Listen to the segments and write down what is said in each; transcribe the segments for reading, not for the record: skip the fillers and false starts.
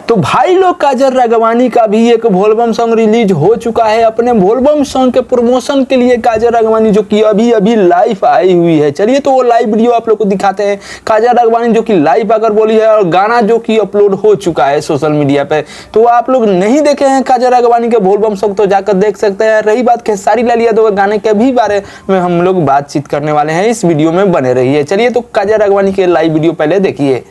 तो भाई लोग काजल राघवानी का भी एक बोलबम सॉन्ग रिलीज हो चुका है। अपने बोलबम सॉन्ग के प्रमोशन के लिए काजल राघवानी जो कि अभी अभी लाइव आई हुई है। चलिए तो वो लाइव वीडियो आप लोग को दिखाते हैं। काजल राघवानी जो कि लाइव आकर बोली है और गाना जो कि अपलोड हो चुका है सोशल मीडिया पे। तो आप लोग नहीं देखे हैं काजल राघवानी के बोलबम सॉन्ग तो जाकर देख सकते हैं। रही बात खेसारी लाल यादव के गाने के भी बारे में हम लोग बातचीत करने वाले हैं, इस वीडियो में बने रहिए। चलिए तो काजल राघवानी के लाइव वीडियो पहले देखिए।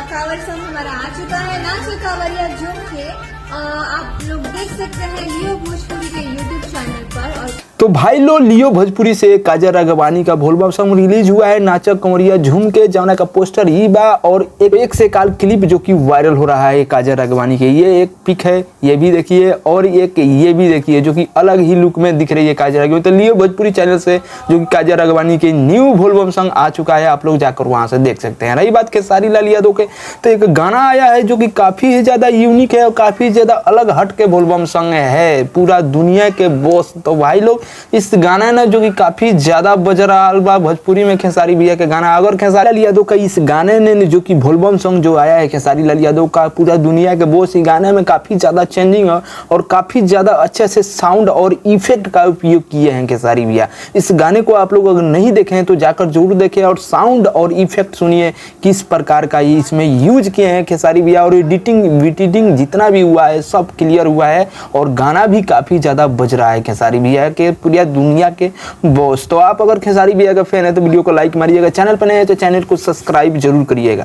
कांवड़ सॉन्ग हमारा आ चुका है, नाचो कांवड़िया झूम के। आप लोग देख सकते हैं लियो भोजपुरी के यूट्यूब चैनल पर। और तो भाई लो लियो भोजपुरी से काजल राघवानी का बोलबम सॉन्ग रिलीज हुआ है, नाचो कांवड़िया झूम के, जाना का पोस्टर ही बा और एक से काल क्लिप जो कि वायरल हो रहा है काजल राघवानी के। ये एक पिक है, ये भी देखिए, और एक ये भी देखिए जो कि अलग ही लुक में दिख रही है काजल राघवानी। तो लियो भोजपुरी चैनल से जो कि काजल राघवानी के न्यू बोलबम सॉन्ग आ चुका है, आप लोग जाकर वहां से देख सकते हैं। रही बात खेसारी लाल यादव के, तो एक गाना आया है जो कि काफी ज्यादा यूनिक है और काफी ज्यादा अलग हट के बोलबम सॉन्ग है, पूरा दुनिया के बॉस। तो भाई लोग इस गाना ना जो कि काफी ज्यादा बज रहा है भोजपुरी में खेसारी भैया के गाना। अगर खेसारी लाल यादव का इस गाने ने जो कि बोलबम सॉन्ग जो आया है खेसारी लाल यादव का, पूरा दुनिया के बॉस, इस गाने में काफी ज्यादा चेंजिंग है और काफी ज्यादा अच्छे से साउंड और इफेक्ट का उपयोग किए हैं खेसारी भैया। इस गाने को आप लोग अगर नहीं देखे हैं तो जाकर जरूर देखें और साउंड और इफेक्ट सुनिए किस प्रकार का ये इसमें यूज किए हैं खेसारी भैया। और एडिटिंग जितना भी हुआ है सब क्लियर हुआ है और गाना भी काफी ज्यादा बज रहा है खेसारी भैया के, पूरी दुनिया के बॉस। तो आप अगर खेसारी भैया का फैन है तो वीडियो को लाइक मारिएगा, चैनल पर नए हैं तो चैनल को सब्सक्राइब जरूर करिएगा।